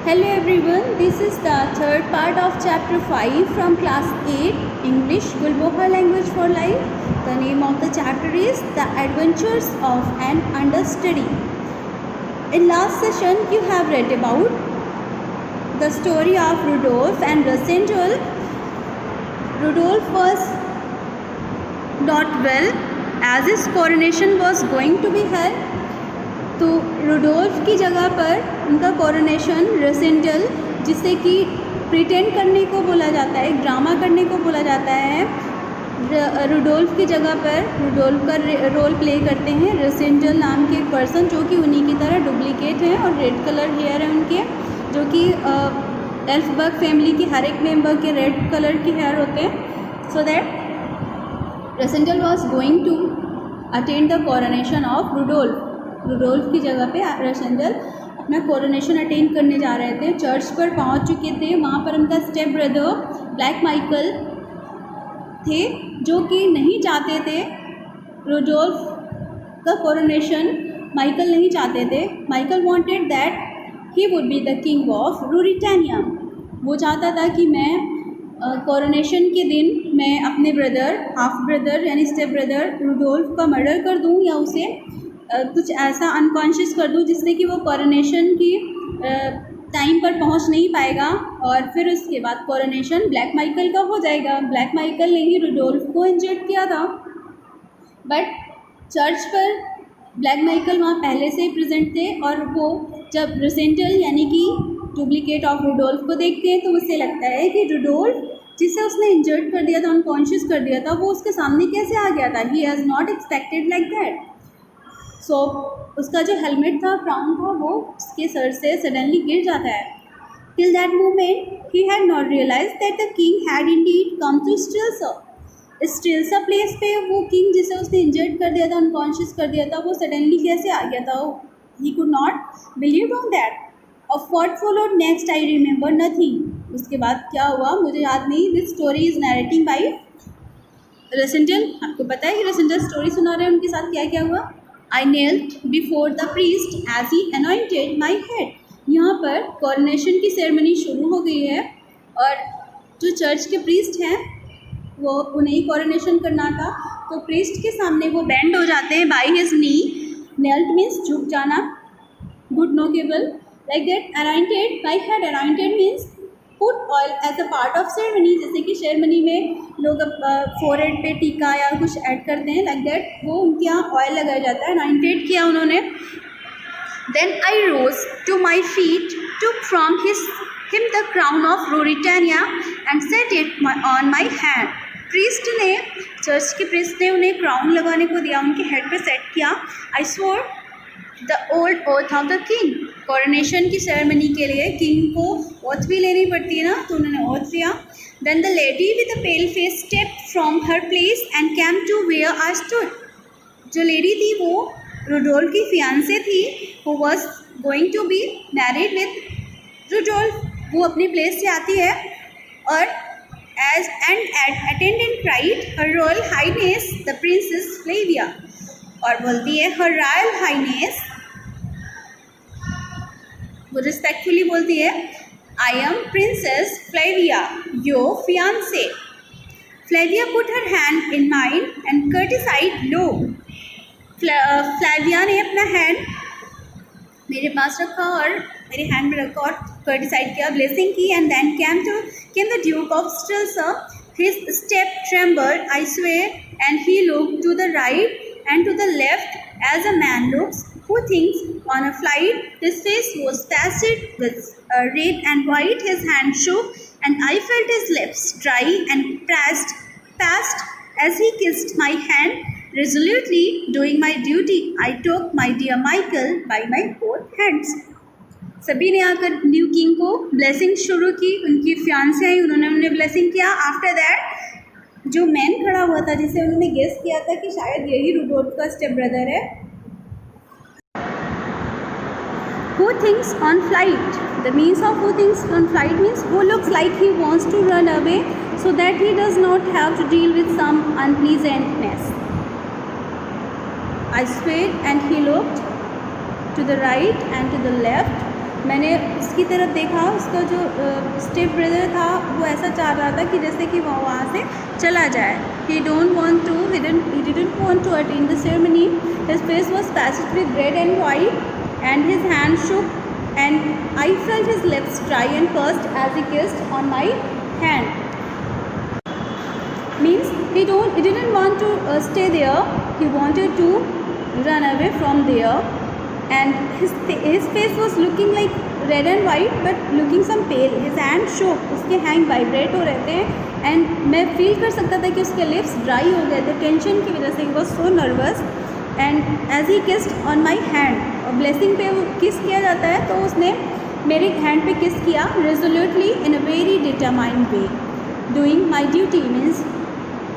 Hello everyone, this is the third part of chapter 5 from class 8 English Gulbohar Language for Life. The name of the chapter is The Adventures of an Understudy. In last session you have read about the story of Rudolph and Rapunzel. Rudolph was not well as his coronation was going to be held. तो Rudolph की जगह पर उनका coronation रेसेंडल, जिसे कि pretend करने को बोला जाता है, ड्रामा करने को बोला जाता है, रूडोल्फ की जगह पर रूडोल्फ का रोल प्ले करते हैं रेसेंडल नाम के एक पर्सन, जो कि उन्हीं की तरह डुप्लीकेट हैं और रेड कलर हेयर है उनके, जो कि एल्फबर्ग फैमिली की हर एक मेंबर के रेड कलर की हेयर होते हैं. So that Rassendyll was going to attend the coronation of Rudolf. Rudolf की जगह पे रेसेंडल अपना कोरोनेशन अटेंड करने जा रहे थे. चर्च पर पहुंच चुके थे. वहाँ पर उनका स्टेप ब्रदर ब्लैक माइकल थे, जो कि नहीं चाहते थे रूडोल्फ का कोरोनेशन. माइकल नहीं चाहते थे. Michael wanted that he would be the king of Ruritania. वो चाहता था कि मैं कोरोनेशन के दिन मैं अपने ब्रदर, हाफ ब्रदर यानी स्टेप ब्रदर रूडोल्फ का मर्डर कर दूं, या उसे कुछ ऐसा अनकॉन्शियस कर दूं जिससे कि वो कोरोनेशन की टाइम पर पहुंच नहीं पाएगा, और फिर उसके बाद कोरोनेशन ब्लैक माइकल का हो जाएगा. ब्लैक माइकल ने ही रूडोल्फ को इंजर्ड किया था, बट चर्च पर ब्लैक माइकल वहाँ पहले से ही प्रेजेंट थे, और वो जब रेसेंडल यानी कि डुप्लीकेट ऑफ रूडोल्फ को देखते हैं तो उससे लगता है कि रूडोल्फ जिसे उसने इंजर्ड कर दिया था, अनकॉन्शियस कर दिया था, वो उसके सामने कैसे आ गया था. He has not expected like that. So उसका जो हेलमेट था, क्राउन था, वो उसके सर से सडनली गिर जाता है. Till that moment he had not realise that the king had indeed come to Strelsau. Strelsau place पे वो किंग जिसे उसने इंजर्ड कर दिया था, अनकॉन्शियस कर दिया था, वो सडनली कैसे आ गया था. He could not believe on that. Of what followed next I remember nothing. उसके बाद क्या हुआ मुझे याद नहीं. This story is narrating by Rassendyll. आपको पता है कि रेसेंडल स्टोरी सुना रहे हैं, उनके साथ क्या क्या हुआ. I knelt before the priest as he anointed my head. यहाँ पर कोरोनेशन की सेरेमनी शुरू हो गई है, और जो चर्च के प्रीस्ट हैं वो उन्हें कोरोनेशन करना था. तो प्रीस्ट के सामने वो बेंड हो जाते हैं by his knee. Knelt means झुक जाना, घुटनों के बल, like that. Anointed by head. Anointed means put oil as a part of ceremony. जैसे कि सेरेमनी में लोग फोरहेड पे टीका या कुछ ऐड करते हैं, लाइक दैट वो उनके यहाँ ऑयल लगाया जाता है. अनाइंटेड किया उन्होंने. Then I rose to my feet, took from him the crown of Ruritania and set it on my hand. Priest ने, चर्च के प्रीस्ट ने उन्हें क्राउन लगाने को दिया, उनके हेड पे सेट किया. I swore the old oath of the king. Coronation की सेरेमनी के लिए किंग को ओथ भी लेनी पड़ती है ना, तो उन्होंने ओथ लिया. Then the lady with the pale face stepped from her place and came to where I stood. जो लेडी थी वो रूडोल्फ की फियांसे थी, who was going to be married with Rudolf. वो अपनी प्लेस से आती है और attend and cried, Her Royal Highness the Princess Flavia. और बोलती है Her Royal Highness, वो रिस्पेक्टफुली बोलती है, I am Princess Flavia, your fiancé. Flavia put her hand in mine and courtesied low. Flavia ने अपना हैंड मेरे पास रखा और मेरे हैंड में रखा और courtesied किया, blessing की. And then came the Duke of Strelsa. His step trembled, I swear, and he looked to the right and to the left as a man looks who thinks on a flight. His face was pasted with red and white. His hand shook, and I felt his lips dry and passed as he kissed my hand, resolutely doing my duty. I took my dear Michael by my both hands. सभी ने आकर new king को blessing शुरू की. उनकी fiance आई, उन्होंने उन्हें blessing किया. आफ्टर दैट जो मैन खड़ा हुआ था, जिसे उन्होंने गेस किया था कि शायद यही रूडोल्फ का स्टेप ब्रदर है, who thinks on flight. The means of who thinks on flight means who looks like he wants to run away so that he does not have to deal with some unpleasantness. I swayed and he looked to the right and to the left मैंने उसकी तरफ देखा, उसका जो step brother था वो ऐसा चाह रहा था कि जैसे कि वो वहाँ से चला जाए. He didn't want to attend the ceremony. His face was patched with red and white and his hand shook and I felt his lips dry and pursed as he kissed on my hand. Means he didn't want to stay there. He wanted to run away from there. And his face was looking like red and white but looking some pale. His hand shook, उसके hand vibrate हो रहे थे and मैं feel कर सकता था कि उसके लिप्स ड्राई हो गए थे टेंशन की वजह से. He was so nervous and as he kissed on my hand. और ब्लेसिंग पे किस किया जाता है तो उसने मेरे हैंड पे किस किया resolutely in a very determined way. Doing my duty means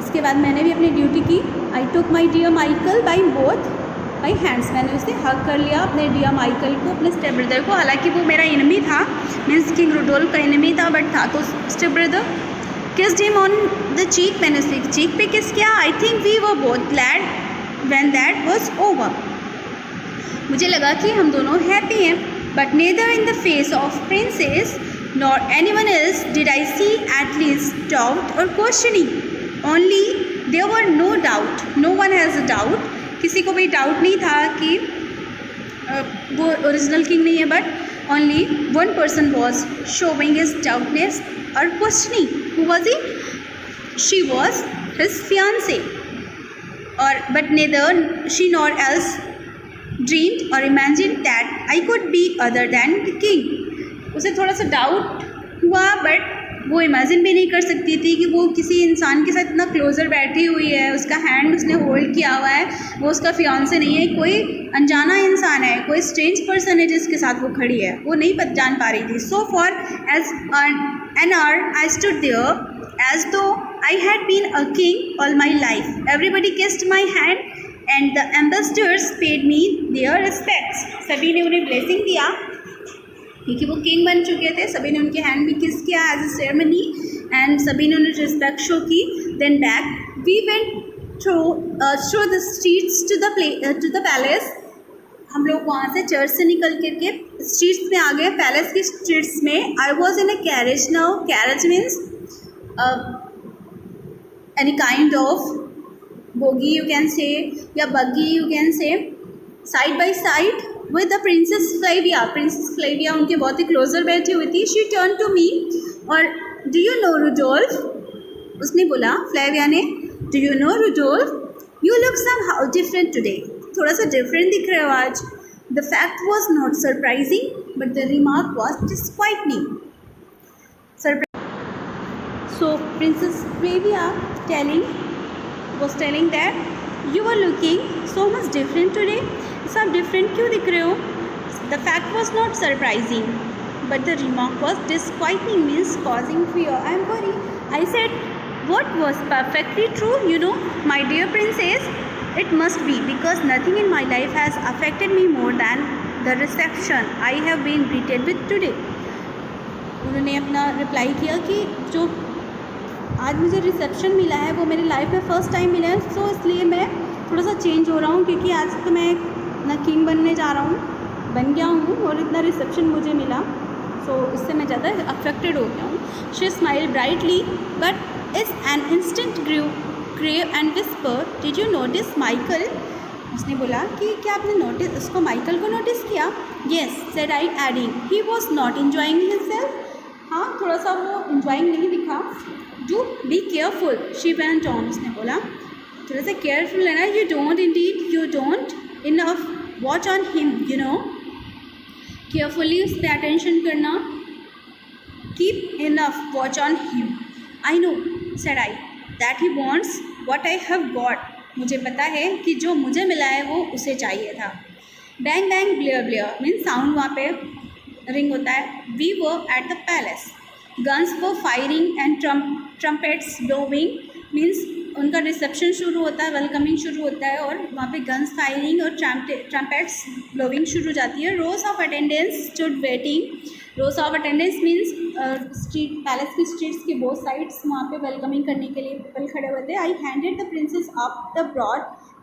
इसके बाद मैंने भी अपनी ड्यूटी की. I took my dear Michael by both my hands. मैंने उसे हक कर लिया अपने डियर माइकल को, अपने स्टेप ब्रदर को. हालांकि वो मेरा एनिमी था, मीन्स किंग रुडोल्फ का एनिमी था, बट था तो step brother. Kissed him on the cheek. मैंने उसे चीक पे किस किया. I think we were both glad when that was over. मुझे लगा कि हम दोनों हैप्पी हैं. But neither in the face of princess nor anyone else did I see at least doubt और questioning. Only there were no doubt. No one has a doubt. किसी को भी डाउट नहीं था कि वो ओरिजिनल किंग नहीं है. But only one person was showing his doubtness और questioning. Who was he? She was his fiancee. और but neither she nor else dreamed और imagine that I could be other than the king. उसे थोड़ा सा doubt हुआ but वो imagine भी नहीं कर सकती थी कि वो किसी इंसान के साथ इतना क्लोजर बैठी हुई है, उसका हैंड उसने होल्ड किया हुआ है, वो उसका फियांसे नहीं है, कोई अनजाना इंसान है, कोई स्ट्रेंज पर्सन है जिसके साथ वो खड़ी है, वो नहीं जान पा रही थी. So for as an hour I stood there as though I had been a king all my life. Everybody kissed my hand and the ambassadors paid me their respects. सभी ने उन्हें ब्लेसिंग दिया क्योंकि वो किंग बन चुके थे. सभी ने उनके हैंड में किस किया एज अ सेरेमनी एंड सभी ने उन्हें रिस्पेक्ट शो की. Then back we went through the streets to the palace. हम लोग वहाँ से चर्च से निकल करके स्ट्रीट्स में आ गए, पैलेस की स्ट्रीट्स में. I was in a carriage now. Carriage means any kind of bogie you can say या buggy you can say. Side by side with the princess Flavia. Princess Flavia उनके बहुत ही closure बैठी हुई थी. She turned to me और do you know Rudolph? उसने बोला, Flavia ने, do you know Rudolph? You look somehow different today. थोड़ा सा डिफरेंट दिख रहे हो आज. The fact was not surprising, but the remark was disquieting. So Princess Flavia was telling that you were looking so much different today. सब different क्यों दिख रहे हो. The fact was not surprising but the remark was disquieting means causing fear. I am worry. I said what was perfectly true, you know, my dear princess. It must be because nothing in my life has affected me more than the reception I have been greeted with today. उन्होंने अपना reply किया कि जो आज मुझे reception मिला है वो मेरी लाइफ में फ़र्स्ट टाइम मिला है. सो इसलिए मैं थोड़ा सा चेंज हो रहा हूँ क्योंकि आज तो मैं ना किंग बनने जा रहा हूँ, बन गया हूँ और इतना रिसेप्शन मुझे मिला. सो इससे मैं ज़्यादा अफेक्टेड हो गया हूँ. She smile brightly but is an instant grave and whisper did you notice Michael. उसने बोला कि क्या आपने नोटिस उसको माइकल को नोटिस किया. Yes said I adding he was not enjoying himself. हाँ थोड़ा सा वो इन्जॉइंग नहीं दिखा. Do be careful she went on. उसने बोला थोड़ा सा केयरफुल है ना. You don't Indeed you don't enough watch on him you know. Carefully उस पर अटेंशन करना. Keep enough watch on him. I know said I that he wants what I have got. मुझे पता है कि जो मुझे मिला है वो उसे चाहिए था. Bang bang blare blare means sound वहाँ पे रिंग होता है. We were at the palace. Guns were firing and trumpets blowing means उनका रिसेप्शन शुरू होता है, वेलकमिंग शुरू होता है और वहाँ पे गन्स फायरिंग और ट्रम्पेट्स ब्लोविंग शुरू हो जाती है. रोज of attendance stood waiting. Rose of attendance means street palace की स्ट्रीट्स के बोथ साइड्स वहाँ पे वेलकमिंग करने के लिए पीपल खड़े हुए थे. I handed the princess up the broad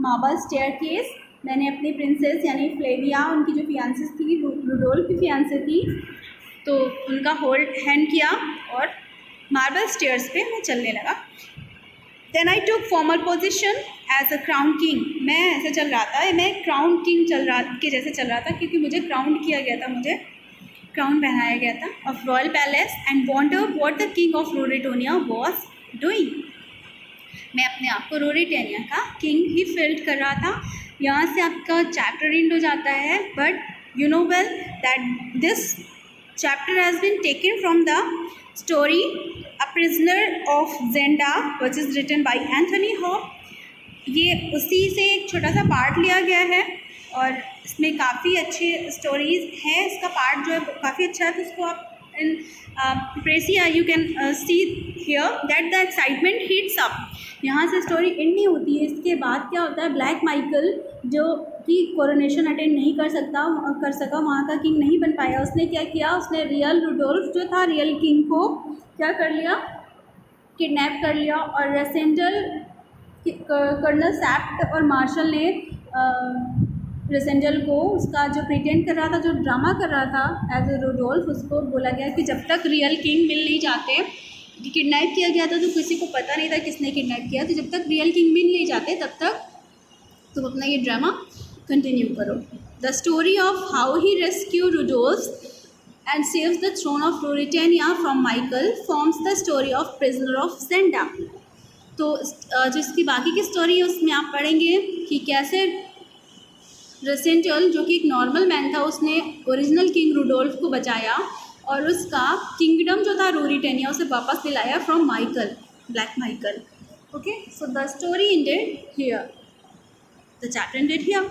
marble staircase मैंने अपनी प्रिंसेस यानी फ्लेविया, उनकी जो फियांसेस थी, रुडोल्फ की फियांसे थी, तो उनका होल्ड हैंड किया और मार्बल स्टेयर्स पे मैं चलने लगा। Then I took formal position as a crown king. मैं ऐसे चल रहा था, मैं क्राउन किंग के जैसे चल रहा था, क्योंकि मुझे क्राउन किया गया था, मुझे क्राउन पहनाया गया था of royal palace, and wonder what the king of Ruritania was doing. मैं अपने आप को रोरिटेनिया का किंग ही फील कर रहा था। यहाँ से आपका चैप्टर एंड हो जाता है, but you know well that this chapter has been taken from the story A Prisoner of Zenda, which is written by Anthony Hope. ये उसी से एक छोटा सा पार्ट लिया गया है और इसमें काफ़ी अच्छी स्टोरीज है। इसका पार्ट जो है काफ़ी अच्छा है, तो इसको आप इन प्रेसिया you can see here that the excitement heats up. यहाँ से स्टोरी एंड नहीं होती है। इसके बाद क्या होता है, ब्लैक माइकल जो कि कोरोनेशन अटेंड नहीं कर सका, वहाँ का किंग नहीं बन पाया, उसने क्या किया, उसने रियल रुडोल्फ जो था, रियल किंग को क्या कर लिया, किडनैप कर लिया। और रेसेंजल, कर्नल सैप्ट और मार्शल ने रेसेंजल को, उसका जो प्रिटेंड कर रहा था, जो ड्रामा कर रहा था एज ए रुडोल्फ, उसको बोला गया कि जब तक रियल किंग मिल नहीं जाते, किडनैप किया गया था तो किसी को पता नहीं था किसने किडनैप किया, तो जब तक रियल किंग मिल नहीं जाते तब तक तुम अपना ये ड्रामा कंटिन्यू करो। The story of how he rescue Rudolph and saves the throne of Ruritania from Michael forms the story of Prisoner of Zenda। तो जो इसकी बाकी की स्टोरी है उसमें आप पढ़ेंगे कि कैसे रेसेंजल जो कि एक नॉर्मल मैन था, उसने ओरिजिनल किंग रुडोल्फ को बचाया और उसका किंगडम जो था रूरिटेनिया उसे वापस दिलाया from Michael, black Michael. Okay, so the story ended here, the chapter ended here.